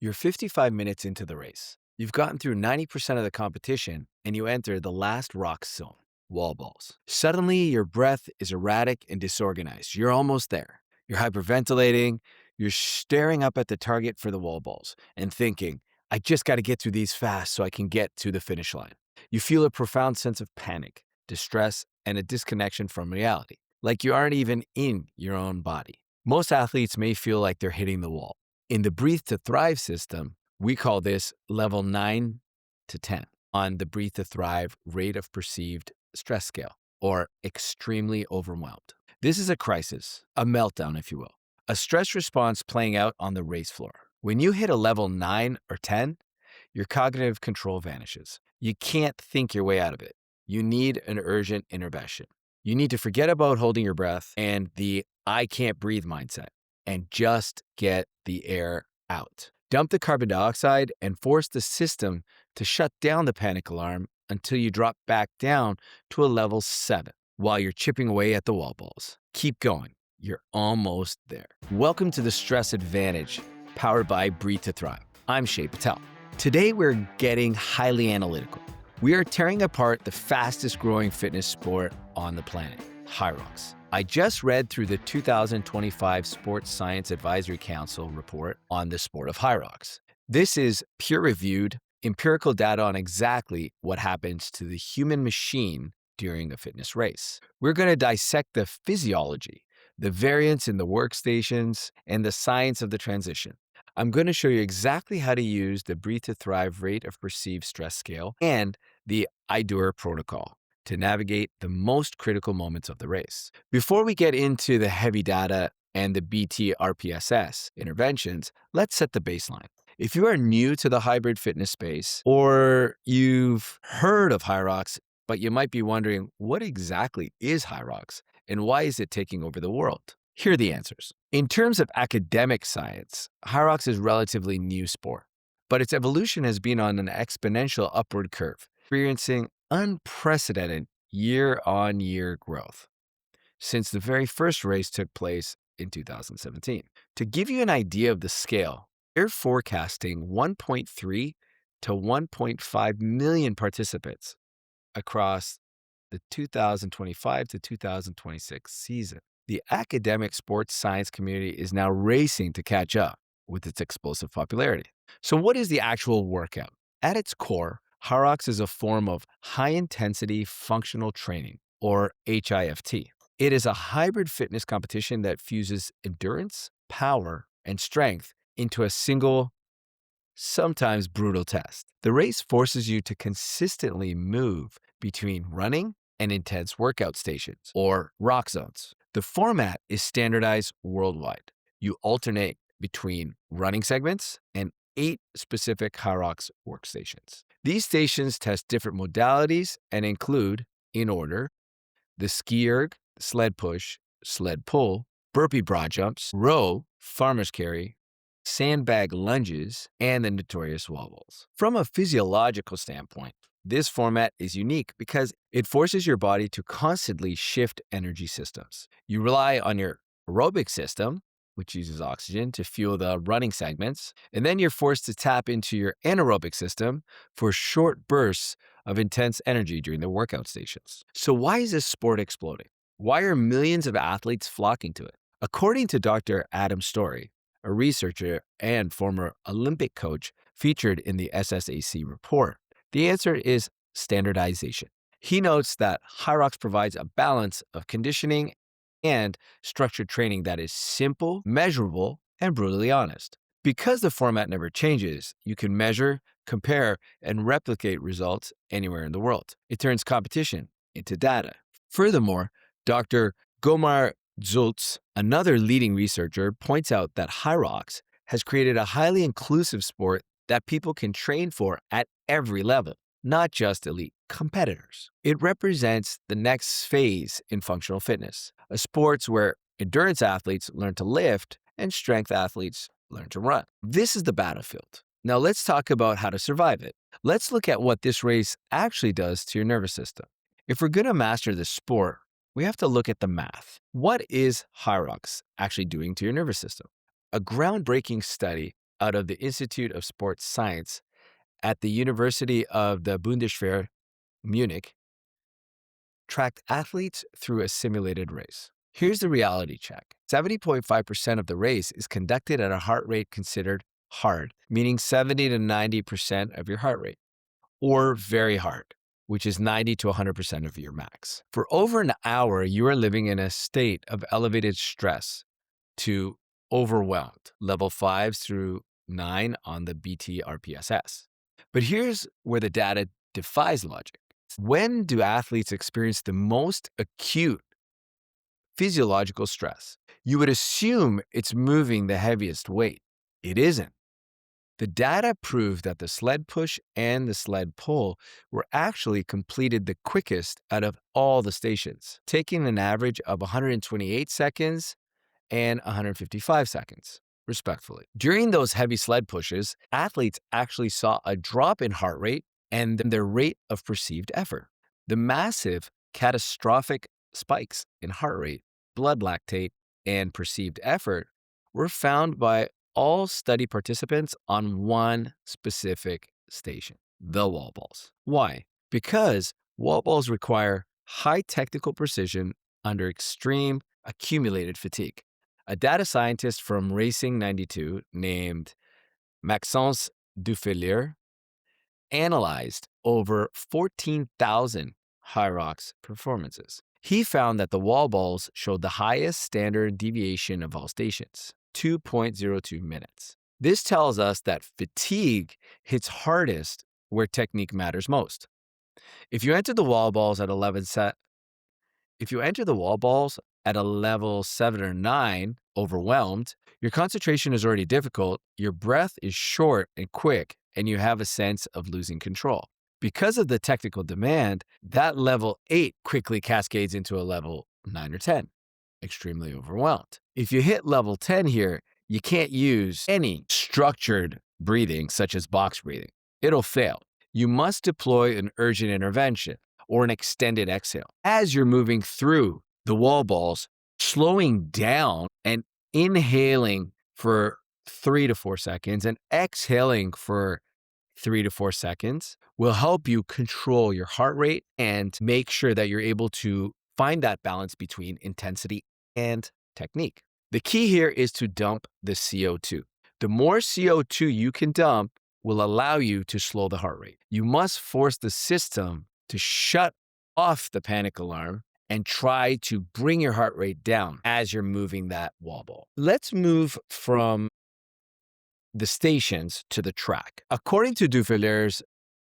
You're 55 minutes into the race. You've gotten through 90% of the competition and you enter the last rock zone, wall balls. Suddenly, your breath is erratic and disorganized. You're almost there. You're hyperventilating. You're staring up at the target for the wall balls and thinking, I just got to get through these fast so I can get to the finish line. You feel a profound sense of panic, distress, and a disconnection from reality, like you aren't even in your own body. Most athletes may feel like they're hitting the wall. In the Breathe to Thrive system, we call this level 9 to 10 on the Breathe to Thrive rate of perceived stress scale, or extremely overwhelmed. This is a crisis, a meltdown, if you will, a stress response playing out on the race floor. When you hit a level 9 or 10, your cognitive control vanishes. You can't think your way out of it. You need an urgent intervention. You need to forget about holding your breath and the I can't breathe mindset and just get the air out. Dump the carbon dioxide and force the system to shut down the panic alarm until you drop back down to a level 7 while you're chipping away at the wall balls. Keep going. You're almost there. Welcome to the Stress Advantage, powered by Breathe to Thrive. I'm Shay Patel. Today, we're getting highly analytical. We are tearing apart the fastest growing fitness sport on the planet, Hyrox. I just read through the 2025 Sports Science Advisory Council report on the sport of Hyrox. This is peer-reviewed, empirical data on exactly what happens to the human machine during a fitness race. We're going to dissect the physiology, the variance in the workstations, and the science of the transition. I'm going to show you exactly how to use the Breathe to Thrive rate of perceived stress scale and the IDUR protocol to navigate the most critical moments of the race. Before we get into the heavy data and the BT-RPSS interventions, let's set the baseline. If you are new to the hybrid fitness space, or you've heard of Hyrox, but you might be wondering, what exactly is Hyrox and why is it taking over the world? Here are the answers. In terms of academic science, Hyrox is a relatively new sport, but its evolution has been on an exponential upward curve, experiencing unprecedented year-on-year growth since the very first race took place in 2017. To give you an idea of the scale, they're forecasting 1.3 to 1.5 million participants across the 2025 to 2026 season. The academic sports science community is now racing to catch up with its explosive popularity. So what is the actual workout? At its core, Hyrox is a form of high-intensity functional training, or HIFT. It is a hybrid fitness competition that fuses endurance, power, and strength into a single, sometimes brutal test. The race forces you to consistently move between running and intense workout stations, or rock zones. The format is standardized worldwide. You alternate between running segments and 8 specific Hyrox workstations. These stations test different modalities and include, in order, the ski erg, sled push, sled pull, burpee broad jumps, row, farmer's carry, sandbag lunges, and the notorious wall balls. From a physiological standpoint, this format is unique because it forces your body to constantly shift energy systems. You rely on your aerobic system, which uses oxygen to fuel the running segments, and then you're forced to tap into your anaerobic system for short bursts of intense energy during the workout stations. So why is this sport exploding? Why are millions of athletes flocking to it? According to Dr. Adam Story, a researcher and former Olympic coach featured in the SSAC report, the answer is standardization. He notes that Hyrox provides a balance of conditioning and structured training that is simple, measurable, and brutally honest. Because the format never changes, you can measure, compare, and replicate results anywhere in the world. It turns competition into data. Furthermore, Dr. Gomar Zultz, another leading researcher, points out that Hyrox has created a highly inclusive sport that people can train for at every level, not just elite competitors. It represents the next phase in functional fitness, a sport where endurance athletes learn to lift and strength athletes learn to run. This is the battlefield. Now let's talk about how to survive it. Let's look at what this race actually does to your nervous system. If we're going to master this sport, we have to look at the math. What is Hyrox actually doing to your nervous system? A groundbreaking study out of the Institute of Sports Science at the University of the Bundeswehr, Munich, tracked athletes through a simulated race. Here's the reality check. 70.5% of the race is conducted at a heart rate considered hard, meaning 70 to 90% of your heart rate, or very hard, which is 90 to 100% of your max. For over an hour, you are living in a state of elevated stress to overwhelmed, level 5 through 9 on the BT-RPSS. But here's where the data defies logic. When do athletes experience the most acute physiological stress? You would assume it's moving the heaviest weight. It isn't. The data prove that the sled push and the sled pull were actually completed the quickest out of all the stations, taking an average of 128 seconds and 155 seconds, respectively. During those heavy sled pushes, athletes actually saw a drop in heart rate and their rate of perceived effort. The massive, catastrophic spikes in heart rate, blood lactate, and perceived effort were found by all study participants on one specific station, the wall balls. Why? Because wall balls require high technical precision under extreme accumulated fatigue. A data scientist from Racing 92 named Maxence Dufilier analyzed over 14,000 Hyrox performances. He found that the wall balls showed the highest standard deviation of all stations, 2.02 minutes. This tells us that fatigue hits hardest where technique matters most. If you enter the wall balls at a level 7 or 9, overwhelmed, your concentration is already difficult, your breath is short and quick, and you have a sense of losing control. Because of the technical demand, that level 8 quickly cascades into a level 9 or 10, extremely overwhelmed. If you hit level 10 here, you can't use any structured breathing, such as box breathing. It'll fail. You must deploy an urgent intervention or an extended exhale. As you're moving through the wall balls, slowing down and inhaling for 3 to 4 seconds and exhaling for 3 to 4 seconds will help you control your heart rate and make sure that you're able to find that balance between intensity and technique. The key here is to dump the CO2. The more CO2 you can dump will allow you to slow the heart rate. You must force the system to shut off the panic alarm and try to bring your heart rate down as you're moving that wall ball. Let's move from the stations to the track. According to Dufilier's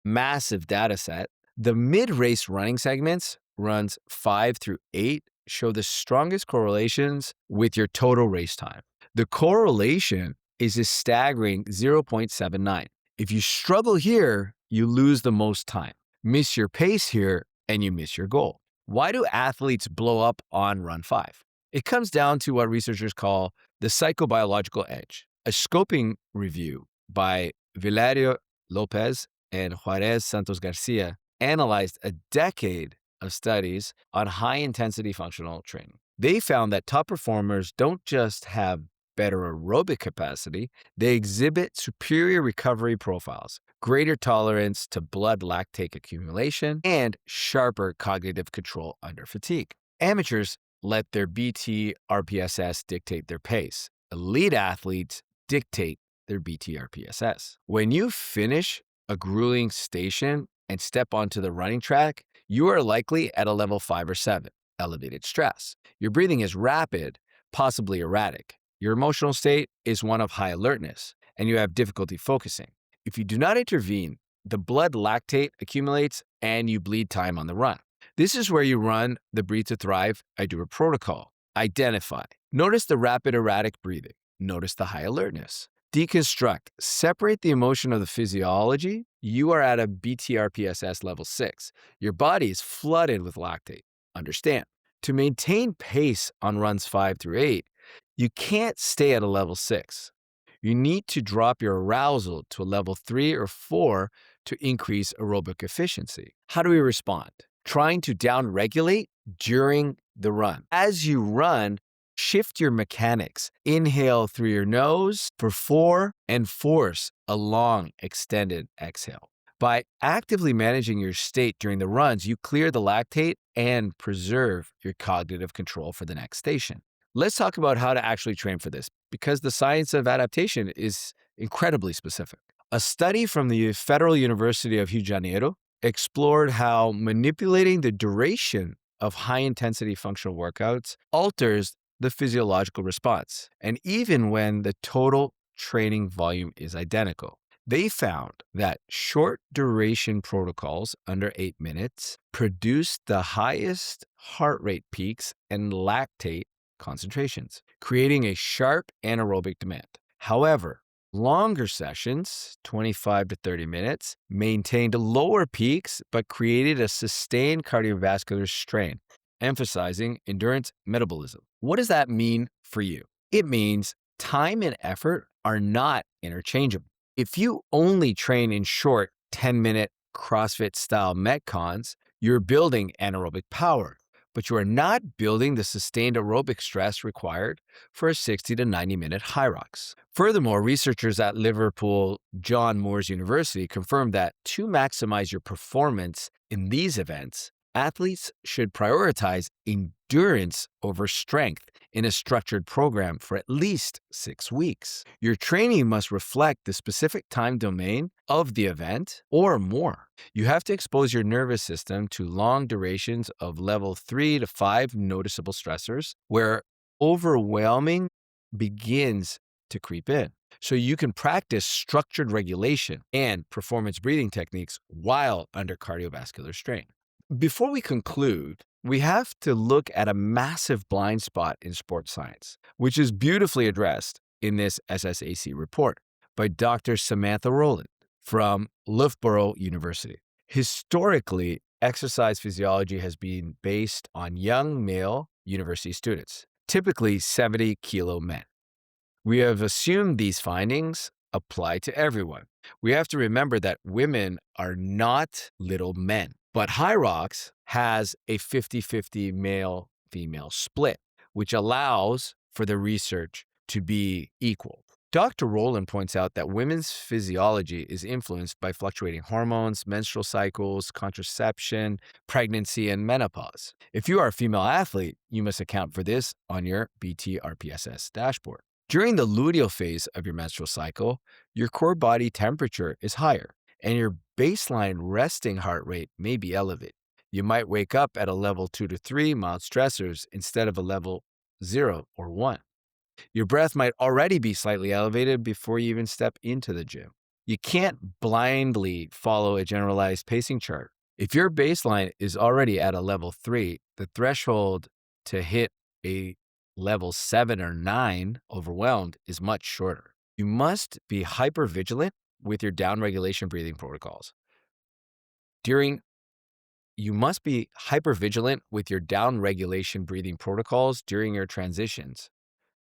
massive data set, the mid-race running segments, runs 5 through 8, show the strongest correlations with your total race time. The correlation is a staggering 0.79. If you struggle here, you lose the most time. Miss your pace here, and you miss your goal. Why do athletes blow up on run 5? It comes down to what researchers call the psychobiological edge. A scoping review by Valerio Lopez and Juarez Santos Garcia analyzed a decade of studies on high-intensity functional training. They found that top performers don't just have better aerobic capacity, they exhibit superior recovery profiles, greater tolerance to blood lactate accumulation, and sharper cognitive control under fatigue. Amateurs let their BT-RPSS dictate their pace. Elite athletes dictate their BT-RPSS. When you finish a grueling station and step onto the running track, you are likely at a level 5 or 7, elevated stress. Your breathing is rapid, possibly erratic. Your emotional state is one of high alertness, and you have difficulty focusing. If you do not intervene, the blood lactate accumulates and you bleed time on the run. This is where you run the Breathe to Thrive IDURA protocol. Identify. Notice the rapid erratic breathing. Notice the high alertness. Deconstruct. Separate the emotion of the physiology. You are at a BT-RPSS level 6. Your body is flooded with lactate. Understand. To maintain pace on runs 5 through 8, you can't stay at a level 6. You need to drop your arousal to a level 3 or 4 to increase aerobic efficiency. How do we respond? Trying to downregulate during the run. As you run, Shift your mechanics. Inhale through your nose for 4 and force a long, extended exhale. By actively managing your state during the runs, you clear the lactate and preserve your cognitive control for the next station. Let's talk about how to actually train for this, because the science of adaptation is incredibly specific. A study from the Federal University of Rio de Janeiro explored how manipulating the duration of high-intensity functional workouts alters the physiological response, and even when the total training volume is identical. They found that short duration protocols under 8 minutes produced the highest heart rate peaks and lactate concentrations, creating a sharp anaerobic demand. However, longer sessions, 25 to 30 minutes, maintained lower peaks but created a sustained cardiovascular strain, emphasizing endurance metabolism. What does that mean for you? It means time and effort are not interchangeable. If you only train in short 10-minute CrossFit-style metcons, you're building anaerobic power, but you are not building the sustained aerobic stress required for a 60 to 90-minute Hyrox. Furthermore, researchers at Liverpool John Moores University confirmed that to maximize your performance in these events, athletes should prioritize endurance over strength in a structured program for at least 6 weeks. Your training must reflect the specific time domain of the event or more. You have to expose your nervous system to long durations of level 3 to 5 noticeable stressors where overwhelming begins to creep in. So you can practice structured regulation and performance breathing techniques while under cardiovascular strain. Before we conclude, we have to look at a massive blind spot in sports science, which is beautifully addressed in this SSAC report by Dr. Samantha Rowland from Loughborough University. Historically, exercise physiology has been based on young male university students, typically 70-kilo men. We have assumed these findings apply to everyone. We have to remember that women are not little men. But Hyrox has a 50-50 male-female split, which allows for the research to be equal. Dr. Rowland points out that women's physiology is influenced by fluctuating hormones, menstrual cycles, contraception, pregnancy, and menopause. If you are a female athlete, you must account for this on your BT-RPSS dashboard. During the luteal phase of your menstrual cycle, your core body temperature is higher, and your baseline resting heart rate may be elevated. You might wake up at a level 2 to 3 mild stressors instead of a level 0 or 1. Your breath might already be slightly elevated before you even step into the gym. You can't blindly follow a generalized pacing chart. If your baseline is already at a level 3, the threshold to hit a level 7 or 9 overwhelmed is much shorter. You must be hypervigilant with your downregulation breathing protocols. During your transitions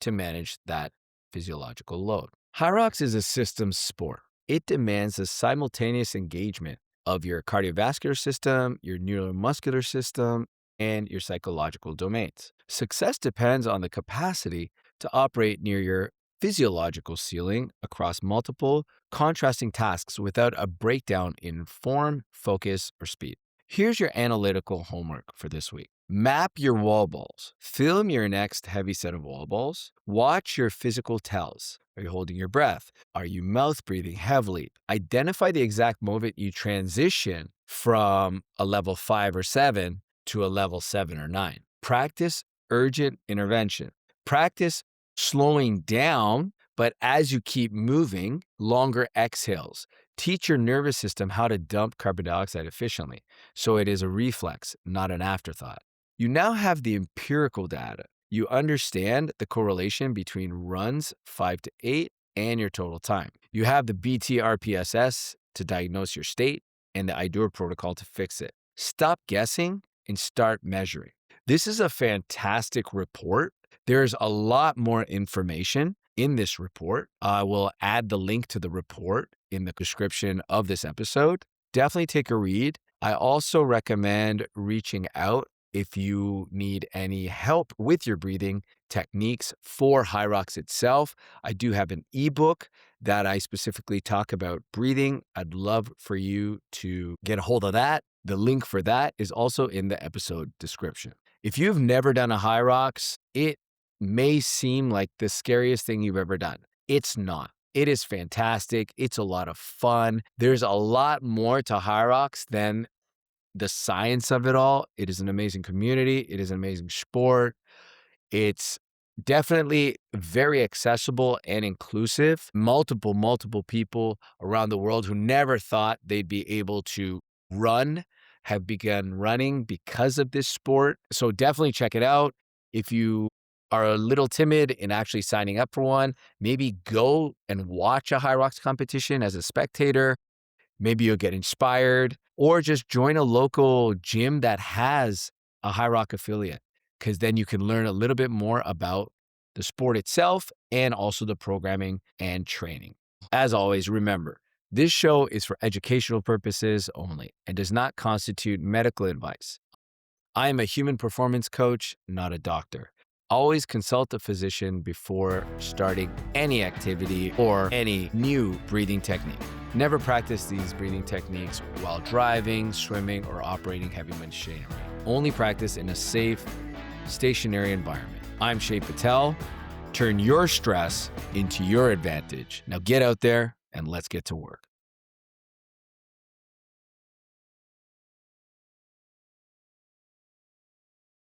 to manage that physiological load. Hyrox is a systems sport. It demands the simultaneous engagement of your cardiovascular system, your neuromuscular system, and your psychological domains. Success depends on the capacity to operate near your physiological ceiling across multiple contrasting tasks without a breakdown in form, focus, or speed. Here's your analytical homework for this week. Map your wall balls. Film your next heavy set of wall balls. Watch your physical tells. Are you holding your breath? Are you mouth breathing heavily? Identify the exact moment you transition from a level 5 or 7 to a level 7 or 9. Practice urgent intervention. Practice slowing down, but as you keep moving, longer exhales. Teach your nervous system how to dump carbon dioxide efficiently, so it is a reflex, not an afterthought. You now have the empirical data. You understand the correlation between runs 5 to 8 and your total time. You have the BT-RPSS to diagnose your state and the IDUR protocol to fix it. Stop guessing and start measuring. This is a fantastic report. There's a lot more information in this report. I will add the link to the report in the description of this episode. Definitely take a read. I also recommend reaching out If you need any help with your breathing techniques for Hyrox itself, I do have an ebook that I specifically talk about breathing. I'd love for you to get a hold of that. The link for that is also in the episode description. If you've never done a Hyrox, it may seem like the scariest thing you've ever done. It's not. It is fantastic. It's a lot of fun. There's a lot more to Hyrox than the science of it all. It is an amazing community. It is an amazing sport. It's definitely very accessible and inclusive. Multiple people around the world who never thought they'd be able to run have begun running because of this sport. So definitely check it out. If you are a little timid in actually signing up for one, maybe go and watch a Hyrox competition as a spectator. Maybe you'll get inspired, or just join a local gym that has a Hyrox affiliate, because then you can learn a little bit more about the sport itself and also the programming and training. As always, remember, this show is for educational purposes only and does not constitute medical advice. I am a human performance coach, not a doctor. Always consult a physician before starting any activity or any new breathing technique. Never practice these breathing techniques while driving, swimming, or operating heavy machinery. Only practice in a safe, stationary environment. I'm Shay Patel. Turn your stress into your advantage. Now get out there and let's get to work.